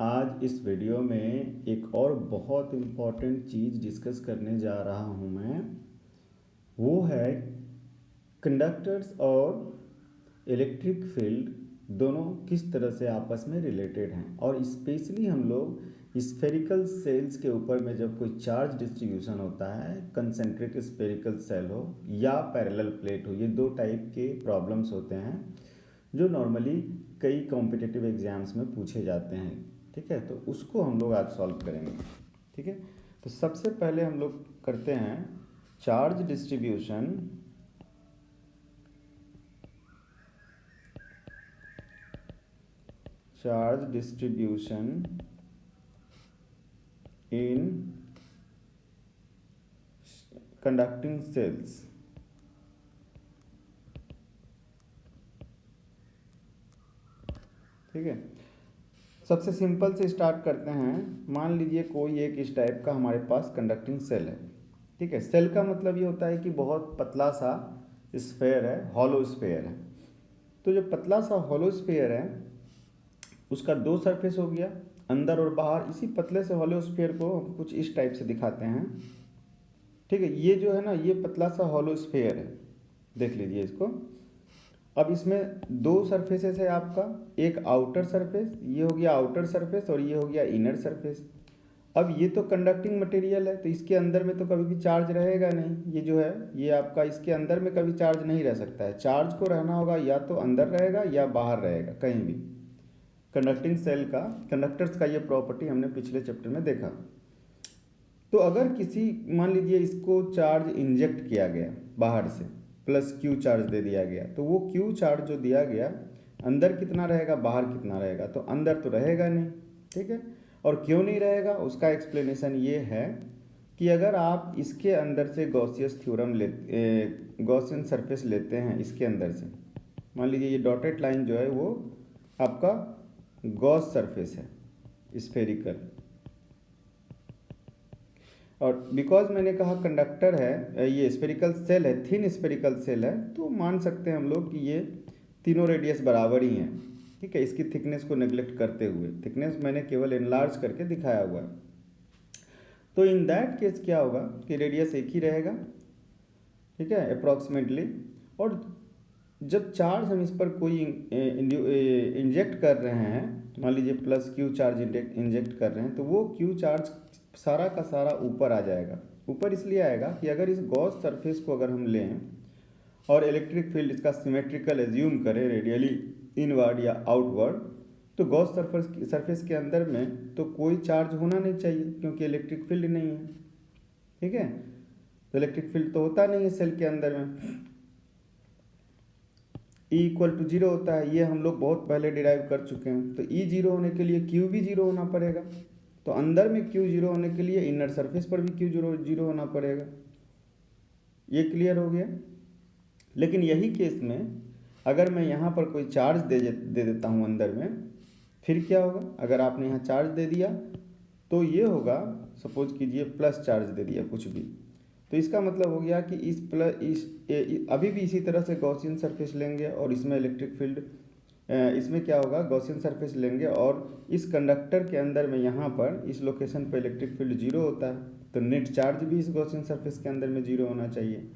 आज इस वीडियो में एक और बहुत इम्पॉर्टेंट चीज़ डिस्कस करने जा रहा हूँ मैं। वो है कंडक्टर्स और इलेक्ट्रिक फील्ड दोनों किस तरह से आपस में रिलेटेड हैं, और स्पेशली हम लोग स्फेरिकल सेल्स के ऊपर में जब कोई चार्ज डिस्ट्रीब्यूशन होता है, कंसेंट्रिक स्फेरिकल सेल हो या पैरेलल प्लेट हो, ये दो टाइप के प्रॉब्लम्स होते हैं जो नॉर्मली कई कॉम्पिटिटिव एग्जाम्स में पूछे जाते हैं। ठीक है, तो उसको हम लोग आज सॉल्व करेंगे। ठीक है, तो सबसे पहले हम लोग करते हैं charge distribution in conducting cells. ठीक है, सबसे सिंपल से स्टार्ट करते हैं। मान लीजिए कोई एक इस टाइप का हमारे पास कंडक्टिंग सेल है। ठीक है, सेल का मतलब ये होता है कि बहुत पतला सा स्फेयर है, हॉलो स्फेयर है। तो जो पतला सा हॉलो स्फेयर है उसका दो सरफेस हो गया, अंदर और बाहर। इसी पतले से हॉलो स्फेयर को हम कुछ इस टाइप से दिखाते हैं। ठीक है, ये जो है ना, ये पतला सा हॉलो स्फेयर है, देख लीजिए इसको। अब इसमें दो सरफेसेस है आपका, एक आउटर सरफेस, ये हो गया आउटर सरफेस, और ये हो गया इनर सरफेस। अब ये तो कंडक्टिंग मटेरियल है, तो इसके अंदर में तो कभी भी चार्ज रहेगा नहीं। ये जो है ये आपका, इसके अंदर में कभी चार्ज नहीं रह सकता है। चार्ज को रहना होगा या तो अंदर रहेगा या बाहर रहेगा, कहीं भी। कंडक्टिंग सेल का, कंडक्टर्स का ये प्रॉपर्टी हमने पिछले चैप्टर में देखा। तो अगर किसी, मान लीजिए इसको चार्ज इंजेक्ट किया गया बाहर से, प्लस क्यू चार्ज दे दिया गया, तो वो क्यू चार्ज जो दिया गया अंदर कितना रहेगा, बाहर कितना रहेगा? तो अंदर तो रहेगा नहीं। ठीक है, और क्यों नहीं रहेगा उसका एक्सप्लेनेशन ये है कि अगर आप इसके अंदर से गॉसियस थ्योरम गॉसियन सरफेस लेते हैं इसके अंदर से, मान लीजिए ये डॉटेड लाइन जो है वो आपका गॉस सरफेस है, स्फेरिकल। और बिकॉज मैंने कहा कंडक्टर है, ये स्फेरिकल सेल है, थिन स्फेरिकल सेल है, तो मान सकते हैं हम लोग कि ये तीनों रेडियस बराबर ही हैं। ठीक है, इसकी थिकनेस को नेग्लेक्ट करते हुए, थिकनेस मैंने केवल एनलार्ज करके दिखाया हुआ है। तो इन दैट केस क्या होगा कि रेडियस एक ही रहेगा। ठीक है, अप्रॉक्सीमेटली। और जब चार्ज हम इस पर कोई इंजेक्ट कर रहे हैं, मान लीजिए प्लस क्यू चार्ज इंजेक्ट कर रहे हैं, तो वो क्यू चार्ज सारा का सारा ऊपर आ जाएगा। ऊपर इसलिए आएगा कि अगर इस गॉस सरफेस को अगर हम लें और इलेक्ट्रिक फील्ड इसका सिमेट्रिकल एज्यूम करें, रेडियली इनवर्ड या आउटवर्ड, तो गॉस सरफेस के अंदर में तो कोई चार्ज होना नहीं चाहिए, क्योंकि इलेक्ट्रिक फील्ड नहीं है। ठीक है, तो इलेक्ट्रिक फील्ड तो होता नहीं है सेल के अंदर में। E इक्वल टू जीरो होता है, ये हम लोग बहुत पहले डिराइव कर चुके हैं। तो E जीरो होने के लिए Q भी जीरो होना पड़ेगा। तो अंदर में Q जीरो होने के लिए इनर सरफेस पर भी Q जीरो होना पड़ेगा। ये क्लियर हो गया। लेकिन यही केस में अगर मैं यहाँ पर कोई चार्ज दे देता हूँ अंदर में, फिर क्या होगा? अगर आपने यहाँ चार्ज दे दिया तो ये होगा, सपोज कीजिए प्लस चार्ज दे दिया कुछ भी, तो इसका मतलब हो गया कि अभी भी इसी तरह से गॉसियन सरफेस लेंगे और इसमें इलेक्ट्रिक फील्ड, इसमें क्या होगा, गॉसियन सरफेस लेंगे और इस कंडक्टर के अंदर में यहाँ पर इस लोकेशन पर इलेक्ट्रिक फील्ड जीरो होता है, तो नेट चार्ज भी इस गॉसियन सरफेस के अंदर में जीरो होना चाहिए।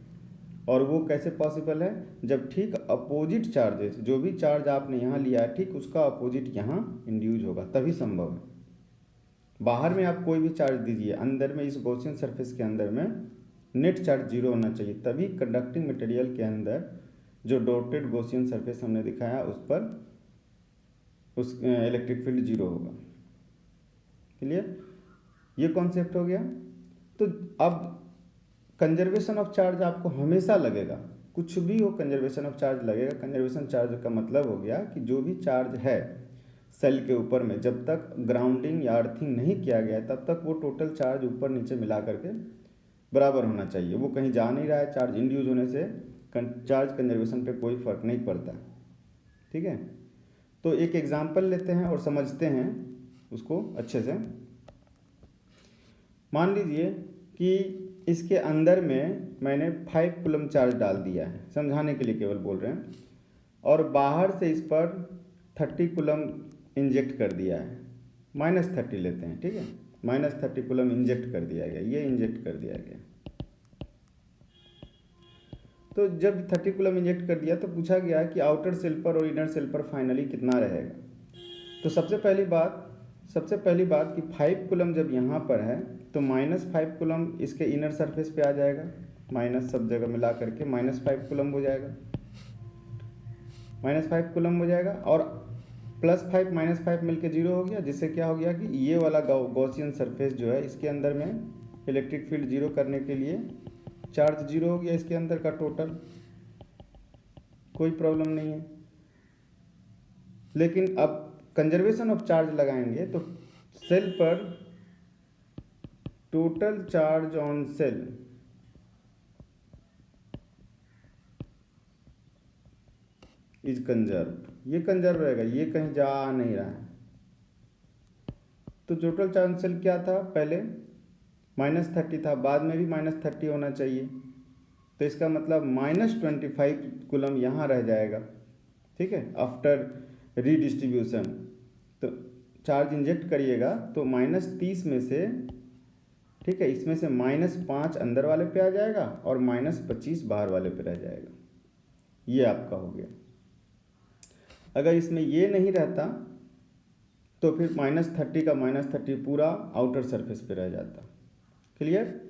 और वो कैसे पॉसिबल है? जब ठीक अपोजिट चार्जेस, जो भी चार्ज आपने यहाँ लिया है, ठीक उसका अपोजिट यहाँ इंड्यूज होगा, तभी संभव है। बाहर में आप कोई भी चार्ज दीजिए, अंदर में इस गॉसियन सरफेस के अंदर में नेट चार्ज जीरो होना चाहिए, तभी कंडक्टिंग मटेरियल के अंदर जो डॉटेड गॉसियन सरफेस हमने दिखाया उस पर उस इलेक्ट्रिक फील्ड जीरो होगा। क्लियर? ये कॉन्सेप्ट हो गया। तो अब कंजर्वेशन ऑफ चार्ज आपको हमेशा लगेगा, कुछ भी हो कंजर्वेशन ऑफ चार्ज लगेगा। कंजर्वेशन चार्ज का मतलब हो गया कि जो भी चार्ज है सेल के ऊपर में, जब तक ग्राउंडिंग या अर्थिंग नहीं किया गया तब तक वो टोटल चार्ज ऊपर नीचे मिला करके बराबर होना चाहिए। वो कहीं जा नहीं रहा है, चार्ज इंड्यूज होने से चार्ज कंजर्वेशन पे कोई फर्क नहीं पड़ता। ठीक है, तो एक एग्जांपल लेते हैं और समझते हैं उसको अच्छे से। मान लीजिए कि इसके अंदर में मैंने 5 कूलम चार्ज डाल दिया है, समझाने के लिए केवल बोल रहे हैं, और बाहर से इस पर 30 कूलम इंजेक्ट कर दिया है। -30 लेते हैं, ठीक है, -30 कूलम इंजेक्ट कर दिया गया, ये इंजेक्ट कर दिया गया। तो जब 30 कूलम इंजेक्ट कर दिया तो पूछा गया कि आउटर सेल पर और इनर सेल पर फाइनली कितना रहेगा। तो सबसे पहली बात कि 5 कूलम जब यहाँ पर है तो -5 कूलम इसके इनर सरफेस पे आ जाएगा, माइनस सब जगह मिला करके -5 कूलम हो जाएगा, -5 कूलम हो जाएगा, और +5 -5 मिलके 0 हो गया, जिससे क्या हो गया कि ये वाला गॉसियन सरफेस जो है इसके अंदर में इलेक्ट्रिक फील्ड 0 करने के लिए चार्ज 0 हो गया इसके अंदर का टोटल, कोई प्रॉब्लम नहीं है। लेकिन अब कंजर्वेशन ऑफ चार्ज लगाएंगे तो सेल पर total charge on sale is conserve, ये कंजर्व रहेगा, ये कहीं जा नहीं रहा है। तो टोटल चार्ज ऑन सेल क्या था, पहले -30 था, बाद में भी -30 होना चाहिए, तो इसका मतलब -25 कूलम यहाँ रह जाएगा, ठीक है, आफ्टर रीडिस्ट्रीब्यूशन। तो चार्ज इंजेक्ट करिएगा तो -30 में से, ठीक है, इसमें से -5 अंदर वाले पे आ जाएगा और -25 बाहर वाले पे रह जाएगा, ये आपका हो गया। अगर इसमें ये नहीं रहता तो फिर -30 का -30 पूरा आउटर सरफेस पे रह जाता। क्लियर?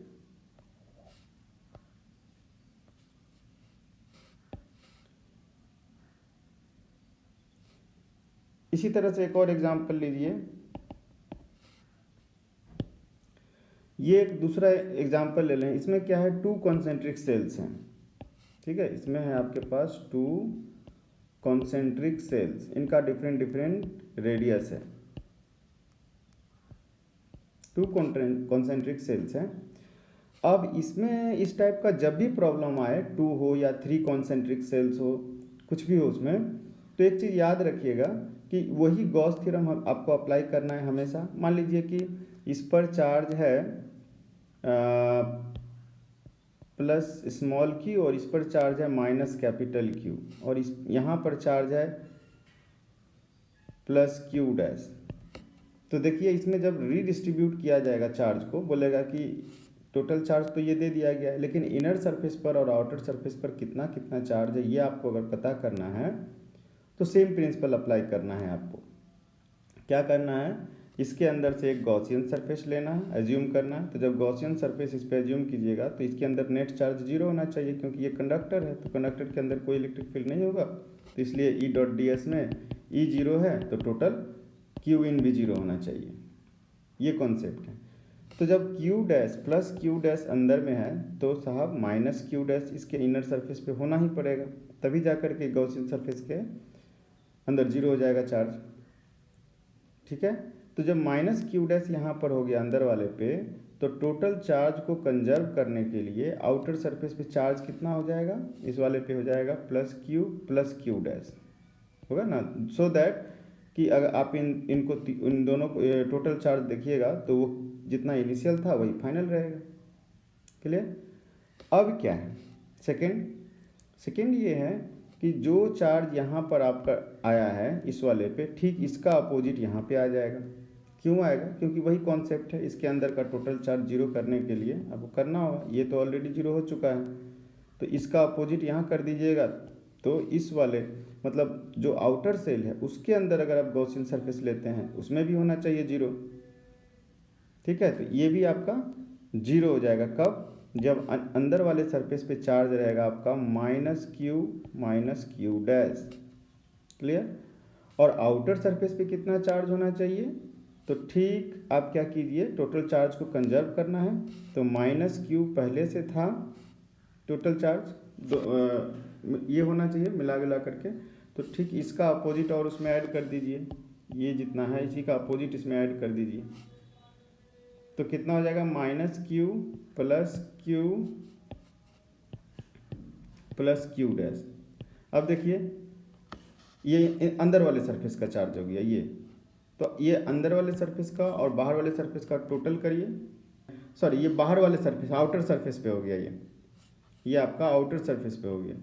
इसी तरह से एक और एग्जांपल लीजिए, ये एक दूसरा एग्जांपल ले लें। इसमें क्या है, 2 कॉन्सेंट्रिक सेल्स हैं, ठीक है, इसमें है आपके पास 2 कॉन्सेंट्रिक सेल्स, इनका डिफरेंट रेडियस है, 2 कॉन्सेंट्रिक सेल्स हैं। अब इसमें इस टाइप का जब भी प्रॉब्लम आए, 2 हो या 3 कॉन्सेंट्रिक सेल्स हो, कुछ भी हो उसमें, तो एक चीज़ याद रखिएगा कि वही गॉस थ्योरम आपको अप्लाई करना है हमेशा। मान लीजिए कि इस पर चार्ज है प्लस स्मॉल क्यू और इस पर चार्ज है -Q, और इस यहाँ पर चार्ज है +Q'। तो देखिए इसमें जब रीडिस्ट्रीब्यूट किया जाएगा चार्ज को, बोलेगा कि टोटल चार्ज तो ये दे दिया गया है, लेकिन इनर सरफेस पर और आउटर सरफेस पर कितना कितना चार्ज है, ये आपको अगर पता करना है तो सेम प्रिंसिपल अप्लाई करना है। आपको क्या करना है, इसके अंदर से एक गॉसियन सरफेस लेना है, एज्यूम करना है। तो जब गॉसियन सरफेस इस पर एज्यूम कीजिएगा तो इसके अंदर नेट चार्ज 0 होना चाहिए, क्योंकि ये कंडक्टर है, तो कंडक्टर के अंदर कोई इलेक्ट्रिक फील्ड नहीं होगा, तो इसलिए E.ds में E 0 है तो टोटल Q इन भी 0 होना चाहिए, ये कॉन्सेप्ट है। तो जब Q' प्लस Q' अंदर में है तो साहब -Q' इसके इनर सरफेस पे होना ही पड़ेगा, तभी जाकर के गॉसियन सरफेस के अंदर 0 हो जाएगा चार्ज, ठीक है। तो जब -Q' यहाँ पर हो गया अंदर वाले पे, तो टोटल चार्ज को कंजर्व करने के लिए आउटर सरफेस पे चार्ज कितना हो जाएगा, इस वाले पे हो जाएगा +Q प्लस Q' होगा ना। सो दैट कि अगर आप इन दोनों को टोटल चार्ज देखिएगा तो वो जितना इनिशियल था वही फाइनल रहेगा। क्लियर? अब क्या है, सेकेंड ये है कि जो चार्ज यहाँ पर आपका आया है इस वाले पे, ठीक इसका अपोजिट यहाँ पे आ जाएगा। क्यों आएगा? क्योंकि वही कॉन्सेप्ट है, इसके अंदर का टोटल चार्ज 0 करने के लिए आपको करना होगा, ये तो ऑलरेडी 0 हो चुका है, तो इसका अपोजिट यहाँ कर दीजिएगा। तो इस वाले मतलब जो आउटर सेल है उसके अंदर अगर आप गॉसियन सरफेस लेते हैं उसमें भी होना चाहिए 0, ठीक है। तो ये भी आपका 0 हो जाएगा, कब? जब अंदर वाले सरफेस पे चार्ज रहेगा आपका -Q। क्लियर? और आउटर सरफेस पे कितना चार्ज होना चाहिए? तो ठीक आप क्या कीजिए, टोटल चार्ज को कंजर्व करना है, तो -Q पहले से था टोटल चार्ज, ये होना चाहिए मिला करके, तो ठीक इसका अपोजिट और उसमें ऐड कर दीजिए, ये जितना है इसी का अपोजिट इसमें ऐड कर दीजिए, तो कितना हो जाएगा -Q प्लस Q'। अब देखिए ये अंदर वाले सरफेस का चार्ज हो गया, ये तो ये अंदर वाले सरफेस का और बाहर वाले सरफेस का टोटल करिए, सॉरी ये बाहर वाले सरफेस आउटर सरफेस पे हो गया, ये आपका आउटर सरफेस पे हो गया।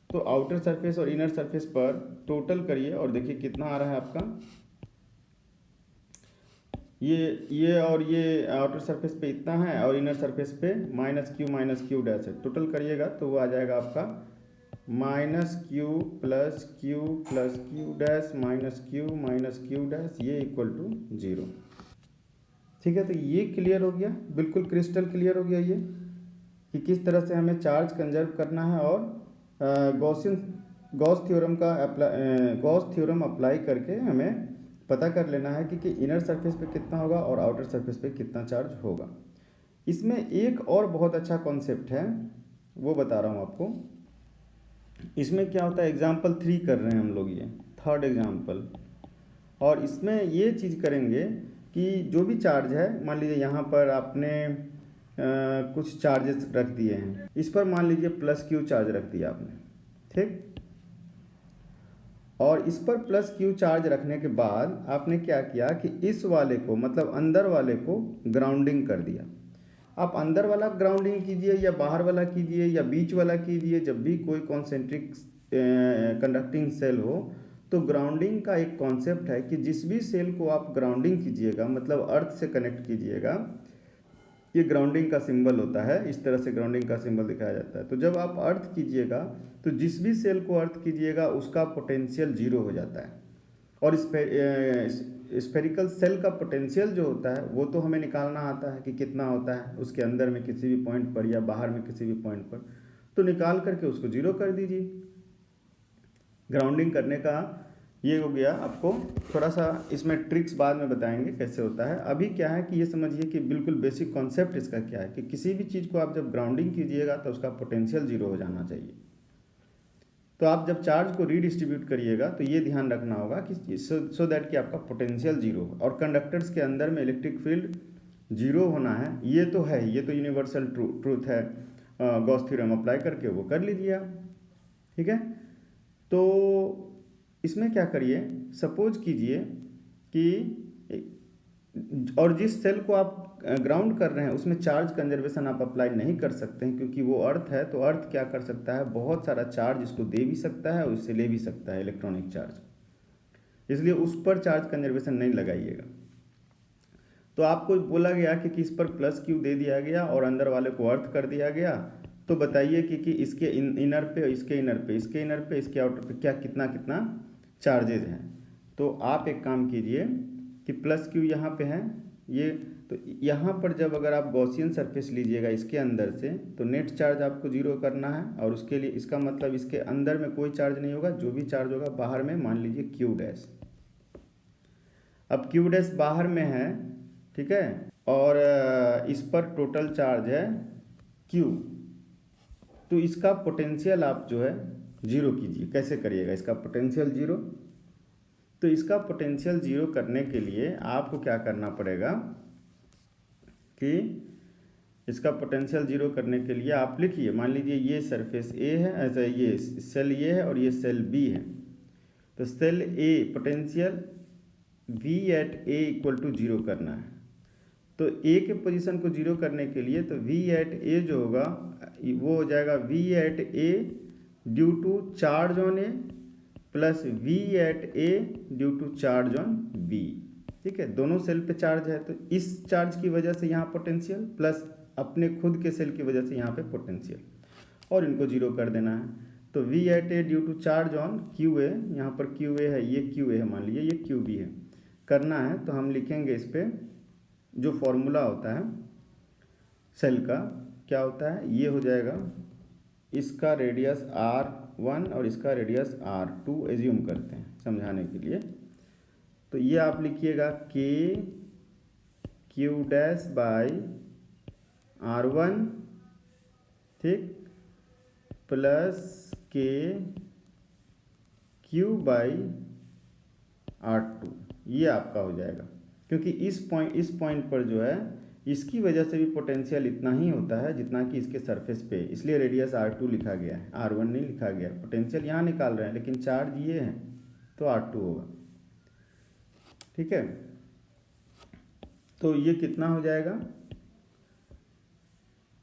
तो आउटर सरफेस और इनर सरफेस पर टोटल करिए और देखिए कितना आ रहा है आपका ये और ये आउटर सरफेस पे इतना है और इनर सरफेस पे माइनस क्यू डैश है। टोटल करिएगा तो वो आ जाएगा आपका minus Q plus Q dash minus Q dash ये इक्वल टू 0। ठीक है, तो ये क्लियर हो गया, बिल्कुल क्रिस्टल क्लियर हो गया ये कि किस तरह से हमें चार्ज कंजर्व करना है और गॉस थ्योरम अप्लाई करके हमें पता कर लेना है कि इनर सरफेस पे कितना होगा और आउटर सरफेस पे कितना चार्ज होगा। इसमें एक और बहुत अच्छा कॉन्सेप्ट है, वो बता रहा हूँ आपको। इसमें क्या होता है, एग्जाम्पल 3 कर रहे हैं हम लोग, ये थर्ड एग्जाम्पल, और इसमें ये चीज़ करेंगे कि जो भी चार्ज है, मान लीजिए यहाँ पर आपने कुछ चार्जेस रख दिए हैं, इस पर मान लीजिए प्लस क्यू चार्ज रख दिया आपने, ठीक। और इस पर प्लस क्यू चार्ज रखने के बाद आपने क्या किया कि इस वाले को, मतलब अंदर वाले को ग्राउंडिंग कर दिया। आप अंदर वाला ग्राउंडिंग कीजिए या बाहर वाला कीजिए या बीच वाला कीजिए, जब भी कोई कॉन्सेंट्रिक कंडक्टिंग सेल हो तो ग्राउंडिंग का एक कॉन्सेप्ट है कि जिस भी सेल को आप ग्राउंडिंग कीजिएगा, मतलब अर्थ से कनेक्ट कीजिएगा, ये ग्राउंडिंग का सिंबल होता है, इस तरह से ग्राउंडिंग का सिंबल दिखाया जाता है। तो जब आप अर्थ कीजिएगा तो जिस भी सेल को अर्थ कीजिएगा उसका पोटेंशियल 0 हो जाता है। और स्फेरिकल सेल का पोटेंशियल जो होता है वो तो हमें निकालना आता है कि कितना होता है उसके अंदर में किसी भी पॉइंट पर या बाहर में किसी भी पॉइंट पर, तो निकाल करके उसको 0 कर दीजिए। ग्राउंडिंग करने का ये हो गया। आपको थोड़ा सा इसमें ट्रिक्स बाद में बताएंगे कैसे होता है। अभी क्या है कि ये समझिए कि बिल्कुल बेसिक कॉन्सेप्ट इसका क्या है कि किसी भी चीज़ को आप जब ग्राउंडिंग कीजिएगा तो उसका पोटेंशियल 0 हो जाना चाहिए। तो आप जब चार्ज को रीडिस्ट्रीब्यूट करिएगा तो ये ध्यान रखना होगा कि सो दैट कि आपका पोटेंशियल 0 हो, और कंडक्टर्स के अंदर में इलेक्ट्रिक फील्ड 0 होना है, ये तो है, ये तो यूनिवर्सल ट्रूथ है। गॉस थ्योरम अप्लाई करके वो कर लीजिए आप, ठीक है। तो इसमें क्या करिए, सपोज कीजिए कि और जिस सेल को आप ग्राउंड कर रहे हैं उसमें चार्ज कंजर्वेशन आप अप्लाई नहीं कर सकते हैं, क्योंकि वो अर्थ है। तो अर्थ क्या कर सकता है, बहुत सारा चार्ज इसको दे भी सकता है और इससे ले भी सकता है इलेक्ट्रॉनिक चार्ज, इसलिए उस पर चार्ज कंजर्वेशन नहीं लगाइएगा। तो आपको बोला गया कि इस पर प्लस क्यू दे दिया गया और अंदर वाले को अर्थ कर दिया गया, तो बताइए कि इसके इनर पे, इसके इनर पे, इसके इनर पे, इसके आउटर पे क्या कितना कितना चार्जेज हैं। तो आप एक काम कीजिए कि प्लस क्यू यहाँ पे है ये, तो यहाँ पर जब अगर आप गॉसियन सरफेस लीजिएगा इसके अंदर से, तो नेट चार्ज आपको 0 करना है, और उसके लिए इसका मतलब इसके अंदर में कोई चार्ज नहीं होगा, जो भी चार्ज होगा बाहर में, मान लीजिए क्यू डैश। अब क्यू डैश बाहर में है, ठीक है, और इस पर टोटल चार्ज है क्यू, तो इसका पोटेंशियल आप जो है 0 कीजिए। कैसे करिएगा इसका पोटेंशियल 0, तो इसका पोटेंशियल 0 करने के लिए आपको क्या करना पड़ेगा कि इसका पोटेंशियल 0 करने के लिए आप लिखिए, मान लीजिए ये सरफेस ए है, ऐसा ये सेल ये है और ये सेल बी है। तो cell A potential V at A equal to 0 करना है। तो ए के पोजीशन को 0 करने के लिए तो V एट ए जो होगा वो हो जाएगा V at A due to charge on A plus V at A due to charge on B। ठीक है, दोनों सेल पे चार्ज है, तो इस चार्ज की वजह से यहाँ पोटेंशियल प्लस अपने खुद के सेल की वजह से यहाँ पे पोटेंशियल, और इनको 0 कर देना है। तो V at A due to charge on Q A, यहाँ पर क्यू ए है, ये क्यू ए है, मान लीजिए ये क्यू बी है, करना है। तो हम लिखेंगे इस पर जो फॉर्मूला होता है सेल का, क्या होता है, ये हो जाएगा, इसका रेडियस R1 और इसका रेडियस R2 एज्यूम करते हैं समझाने के लिए। तो ये आप लिखिएगा K Q dash by R1, ठीक, plus K Q by R2, ये आपका हो जाएगा। क्योंकि इस पॉइंट पर जो है इसकी वजह से भी पोटेंशियल इतना ही होता है जितना कि इसके सरफेस पे, इसलिए रेडियस R2 लिखा गया है, R1 नहीं लिखा गया। पोटेंशियल यहाँ निकाल रहे हैं लेकिन चार्ज ये है तो R2 होगा, ठीक है। तो ये कितना हो जाएगा,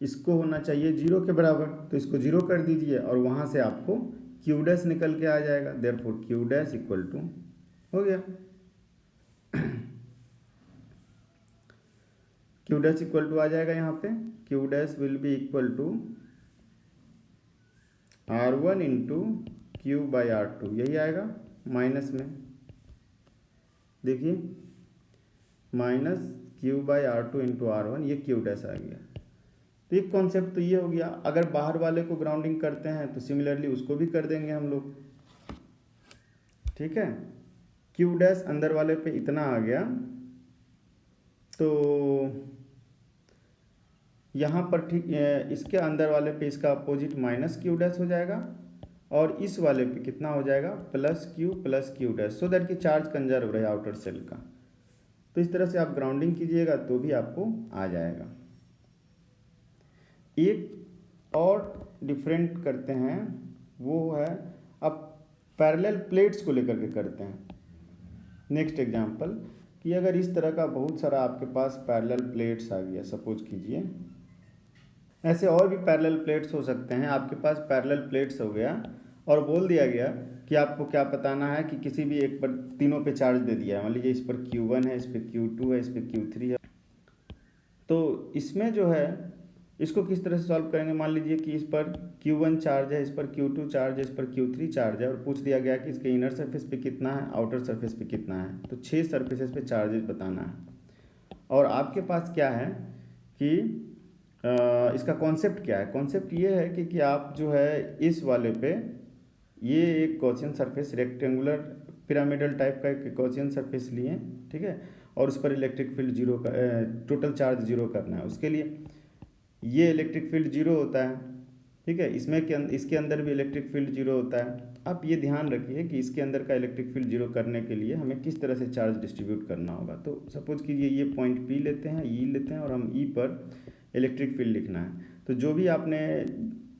इसको होना चाहिए 0 के बराबर, तो इसको 0 कर दीजिए और वहाँ से आपको Q डैश निकल के आ जाएगा। Therefore Q dash equal to हो गया। क्यू डैश इक्वल टू आ जाएगा यहाँ पे, Q dash will be equal to R1 into Q by R2, यही आएगा माइनस में, देखिए minus Q by R2 into R1, ये क्यू डैश आ गया। तो एक कॉन्सेप्ट तो ये हो गया। अगर बाहर वाले को ग्राउंडिंग करते हैं तो सिमिलरली उसको भी कर देंगे हम लोग, ठीक है। क्यू डैश अंदर वाले पे इतना आ गया, तो यहाँ पर ठीक इसके अंदर वाले पे इसका अपोजिट माइनस क्यू डैश हो जाएगा, और इस वाले पे कितना हो जाएगा plus Q dash, so that कि चार्ज कंजर्व रहे आउटर सेल का। तो इस तरह से आप ग्राउंडिंग कीजिएगा तो भी आपको आ जाएगा। एक और डिफरेंट करते हैं, वो है अब पैरेलल प्लेट्स को लेकर के करते हैं। नेक्स्ट एग्जांपल कि अगर इस तरह का बहुत सारा आपके पास पैरेलल प्लेट्स आ गया, सपोज कीजिए, ऐसे और भी पैरेलल प्लेट्स हो सकते हैं। आपके पास पैरेलल प्लेट्स हो गया और बोल दिया गया कि आपको क्या बताना है कि किसी भी एक पर तीनों पे चार्ज दे दिया है। मान लीजिए इस पर Q1 है, इस पर Q2 है, इस पर Q3 है। तो इसमें जो है इसको किस तरह से सॉल्व करेंगे। मान लीजिए कि इस पर Q1 चार्ज है, इस पर Q2 चार्ज है, इस पर Q3 चार्ज है, और पूछ दिया गया कि इसके इनर सरफेस पे कितना है, आउटर सरफेस पे कितना है। तो 6 सरफेसेस पे चार्जेस बताना है। और आपके पास क्या है कि इसका कॉन्सेप्ट क्या है। कॉन्सेप्ट ये है कि आप जो है इस वाले पे ये एक Gaussian surface, rectangular pyramidal type का एक गॉसियन सरफेस लिए, ठीक है, और उस पर इलेक्ट्रिक फील्ड जीरो का टोटल चार्ज जीरो करना है। उसके लिए ये इलेक्ट्रिक फील्ड जीरो होता है, ठीक है, इसके अंदर भी इलेक्ट्रिक फील्ड जीरो होता है। आप ये ध्यान रखिए कि इसके अंदर का इलेक्ट्रिक फील्ड जीरो करने के लिए हमें किस तरह से चार्ज डिस्ट्रीब्यूट करना होगा। तो सपोज कीजिए ये पॉइंट P लेते हैं, E लेते हैं, और हम E पर इलेक्ट्रिक फील्ड लिखना है। तो जो भी आपने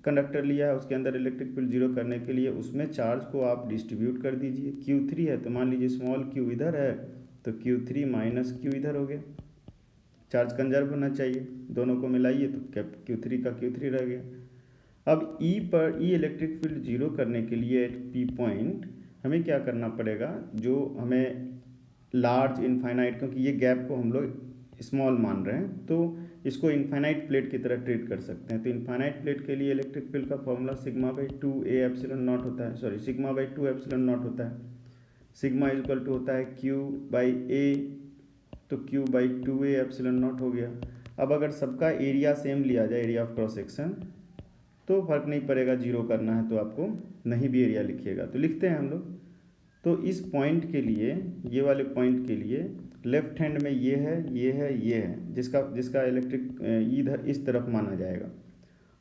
कंडक्टर लिया है उसके अंदर इलेक्ट्रिक फील्ड जीरो करने के लिए उसमें चार्ज को आप डिस्ट्रीब्यूट कर दीजिए। Q3 है तो मान लीजिए स्मॉल q इधर है, तो Q3 माइनस Q इधर हो गया। चार्ज कंजर्व होना चाहिए, दोनों को मिलाइए तो Q3 का Q3 रह गया। अब E पर E इलेक्ट्रिक फील्ड जीरो करने के लिए एट P पॉइंट हमें क्या करना पड़ेगा, जो हमें लार्ज इनफाइनाइट, क्योंकि ये गैप को हम लोग स्मॉल मान रहे हैं तो इसको इनफाइनाइट प्लेट की तरह ट्रीट कर सकते हैं। तो इनफाइनाइट प्लेट के लिए इलेक्ट्रिक फील्ड का formula sigma by 2A epsilon not होता है, sorry sigma by 2 epsilon not होता है। सिग्मा इक्वल टू होता है Q बाई A, तो Q by 2A epsilon not हो गया। अब अगर सबका एरिया सेम लिया जाए, एरिया ऑफ क्रॉस सेक्शन, तो फर्क नहीं पड़ेगा, जीरो करना है तो आपको नहीं भी एरिया लिखिएगा। तो लिखते हैं हम लोग। तो इस पॉइंट के लिए, ये वाले पॉइंट के लिए लेफ्ट हैंड में ये है, ये है, ये है, जिसका इलेक्ट्रिक इधर इस तरफ माना जाएगा,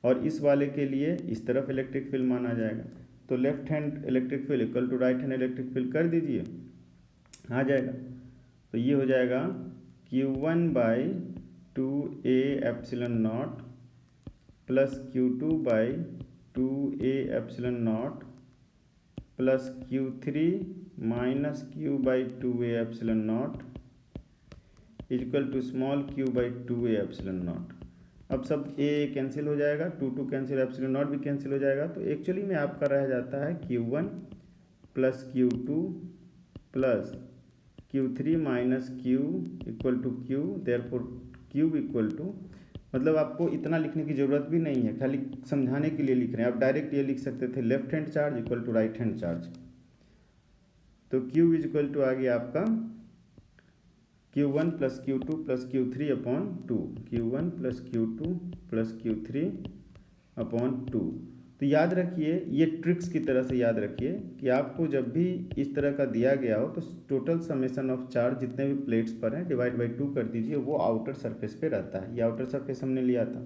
और इस वाले के लिए इस तरफ इलेक्ट्रिक फील्ड माना जाएगा। तो left hand electric field equal to right hand electric field कर दीजिए, आ जाएगा। तो ये हो जाएगा Q1 by 2A epsilon naught plus Q2 by 2A epsilon naught plus Q3 minus Q by 2A epsilon naught equal to small q by 2A epsilon naught. अब सब A कैंसिल हो जाएगा, 2 कैंसिल, एप्सिलॉन नॉट भी cancel हो जाएगा। तो actually में आपका रह जाता है Q1 plus Q2 plus Q3 minus Q equal to Q, therefore Q equal to, मतलब आपको इतना लिखने की ज़रूरत भी नहीं है, खाली समझाने के लिए लिख रहे हैं। आप डायरेक्ट ये लिख सकते थे left hand charge equal to right hand charge. तो Q इज इक्वल टू आ गया आपका Q1 plus Q2 plus Q3 upon 2, Q1 plus Q2 plus Q3 upon 2। तो याद रखिए, ये ट्रिक्स की तरह से याद रखिए कि आपको जब भी इस तरह का दिया गया हो तो टोटल समेशन ऑफ चार्ज जितने भी प्लेट्स पर हैं डिवाइड बाई 2 कर दीजिए, वो आउटर सरफेस पे रहता है। ये आउटर सरफेस हमने लिया था,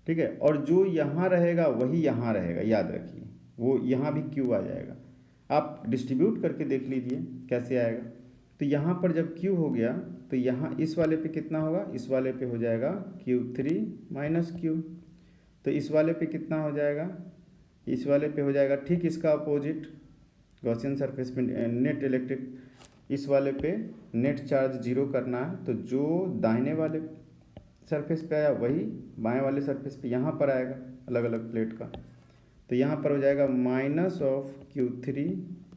ठीक है, और जो यहाँ रहेगा वही यहाँ रहेगा, याद रखिए, वो यहाँ भी Q आ जाएगा। आप डिस्ट्रीब्यूट करके देख लीजिए कैसे आएगा। तो यहाँ पर जब Q हो गया तो यहाँ इस वाले पे कितना होगा, इस वाले पे हो जाएगा Q3 माइनस Q। तो इस वाले पे कितना हो जाएगा, इस वाले पे हो जाएगा ठीक इसका अपोजिट, गॉसियन सरफेस पे नेट इलेक्ट्रिक, इस वाले पे नेट चार्ज जीरो करना है। तो जो दाहिने वाले सरफेस पे आया वही बाएं वाले सरफेस पे यहाँ पर आएगा, अलग अलग प्लेट का। तो यहाँ पर हो जाएगा minus of Q3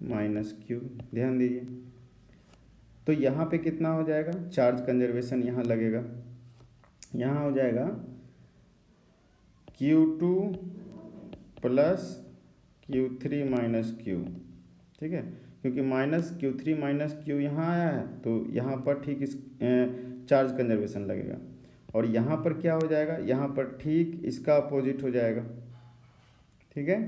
minus Q, ध्यान दीजिए। तो यहाँ पे कितना हो जाएगा, चार्ज कंजर्वेशन यहाँ लगेगा, यहाँ हो जाएगा Q2 plus Q3 minus Q, ठीक है, क्योंकि माइनस Q3 माइनस Q यहाँ आया है तो यहाँ पर ठीक इस चार्ज कंजर्वेशन लगेगा। और यहाँ पर क्या हो जाएगा, यहाँ पर ठीक इसका अपोजिट हो जाएगा, ठीक है,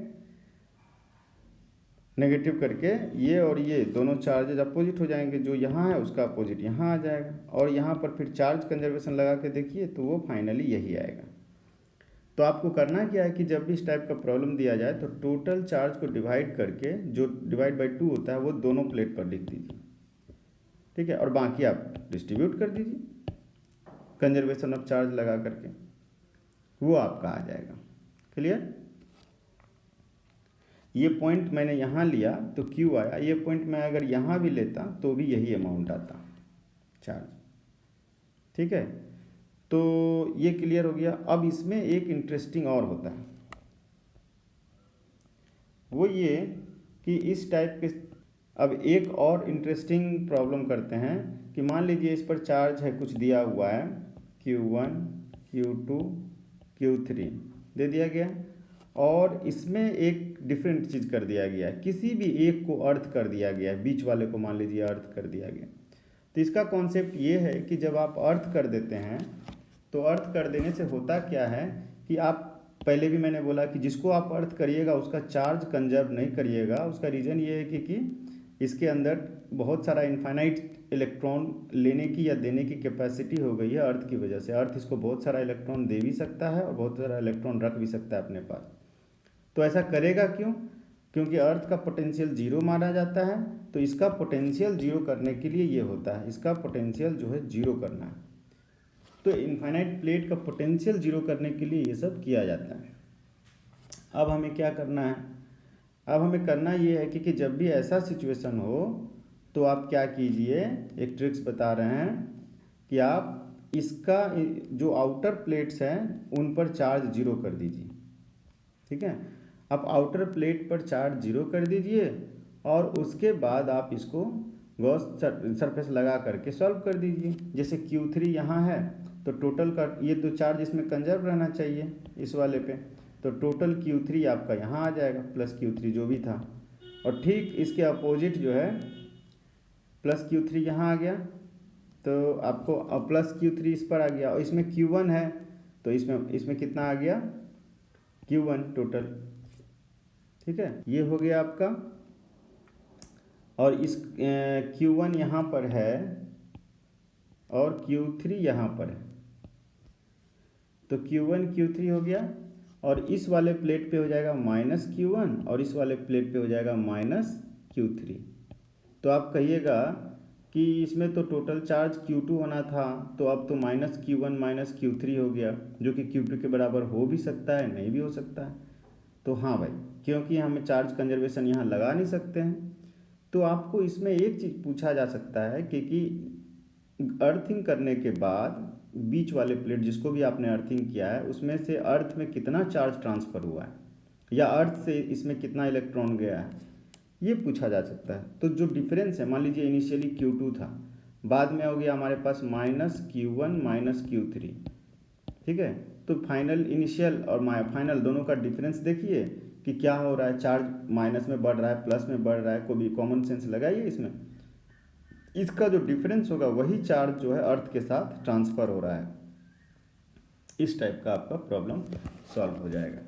नेगेटिव करके ये और ये दोनों चार्जेज अपोजिट हो जाएंगे, जो यहाँ है उसका अपोजिट यहाँ आ जाएगा। और यहाँ पर फिर चार्ज कंजर्वेशन लगा के देखिए तो वो फाइनली यही आएगा। तो आपको करना क्या है कि जब भी इस टाइप का प्रॉब्लम दिया जाए तो टोटल चार्ज को डिवाइड करके जो डिवाइड बाई 2 होता है वो दोनों प्लेट पर लिख दीजिए, ठीक है, और बाकी आप डिस्ट्रीब्यूट कर दीजिए कंजर्वेशन ऑफ चार्ज लगा करके, वो आपका आ जाएगा। क्लियर? ये पॉइंट मैंने यहाँ लिया तो Q आया, ये पॉइंट मैं अगर यहाँ भी लेता तो भी यही अमाउंट आता चार्ज, ठीक है। तो ये क्लियर हो गया। अब इसमें एक इंटरेस्टिंग और होता है, वो ये कि इस टाइप के अब एक और इंटरेस्टिंग प्रॉब्लम करते हैं कि मान लीजिए इस पर चार्ज है कुछ दिया हुआ है Q1 Q2 Q3 दे दिया गया, और इसमें एक डिफरेंट चीज़ कर दिया गया है, किसी भी एक को अर्थ कर दिया गया है, बीच वाले को मान लीजिए अर्थ कर दिया गया। तो इसका कॉन्सेप्ट ये है कि जब आप अर्थ कर देते हैं तो अर्थ कर देने से होता क्या है कि आप, पहले भी मैंने बोला कि जिसको आप अर्थ करिएगा उसका चार्ज कंजर्व नहीं करिएगा। उसका रीज़न ये है कि इसके अंदर बहुत सारा इनफाइनाइट इलेक्ट्रॉन लेने की या देने की कैपेसिटी हो गई है अर्थ की वजह से। अर्थ इसको बहुत सारा इलेक्ट्रॉन दे भी सकता है और बहुत सारा इलेक्ट्रॉन रख भी सकता है अपने पास। तो ऐसा करेगा क्यों? क्योंकि अर्थ का पोटेंशियल जीरो माना जाता है, तो इसका पोटेंशियल जीरो करने के लिए ये होता है, इसका पोटेंशियल जो है जीरो करना है। तो इनफाइनाइट प्लेट का पोटेंशियल जीरो करने के लिए ये सब किया जाता है। अब हमें क्या करना है? अब हमें करना ये है कि जब भी ऐसा सिचुएशन हो तो आप क्या कीजिए, एक ट्रिक्स बता रहे हैं कि आप इसका जो आउटर प्लेट्स हैं उन पर चार्ज जीरो कर दीजिए, ठीक है। आप आउटर प्लेट पर चार्ज जीरो कर दीजिए और उसके बाद आप इसको गॉस सरफेस लगा करके सॉल्व कर दीजिए। जैसे Q3 यहाँ है तो टोटल का ये तो चार्ज इसमें कंजर्व रहना चाहिए इस वाले पे, तो टोटल Q3 आपका यहाँ आ जाएगा प्लस Q3 जो भी था, और ठीक इसके अपोजिट जो है प्लस Q3 यहाँ आ गया, तो आपको प्लस Q3 इस पर आ गया, और इसमें Q1 है तो इसमें कितना आ गया Q1 टोटल, ठीक है। ये हो गया आपका, और इस Q1 यहाँ पर है और Q3 यहाँ पर है, तो Q1 Q3 हो गया, और इस वाले प्लेट पे हो जाएगा माइनस Q1 और इस वाले प्लेट पे हो जाएगा माइनस Q3। तो आप कहिएगा कि इसमें तो टोटल चार्ज Q2 होना था, तो अब तो माइनस Q1 माइनस Q3 हो गया, जो कि Q2 के बराबर हो भी सकता है नहीं भी हो सकता है। तो हाँ भाई, क्योंकि हमें चार्ज कंजर्वेशन यहाँ लगा नहीं सकते हैं, तो आपको इसमें एक चीज़ पूछा जा सकता है कि अर्थिंग करने के बाद बीच वाले प्लेट जिसको भी आपने अर्थिंग किया है उसमें से अर्थ में कितना चार्ज ट्रांसफ़र हुआ है, या अर्थ से इसमें कितना इलेक्ट्रॉन गया है, ये पूछा जा सकता है। तो जो डिफरेंस है, मान लीजिए इनिशियली Q2 था, बाद में हो गया हमारे पास माइनस Q1 माइनस Q3, ठीक है। तो फाइनल इनिशियल और फाइनल दोनों का डिफरेंस देखिए कि क्या हो रहा है, चार्ज माइनस में बढ़ रहा है प्लस में बढ़ रहा है, कोई भी कॉमन सेंस लगाइए इसमें। इसका जो डिफरेंस होगा वही चार्ज जो है अर्थ के साथ ट्रांसफ़र हो रहा है। इस टाइप का आपका प्रॉब्लम सॉल्व हो जाएगा।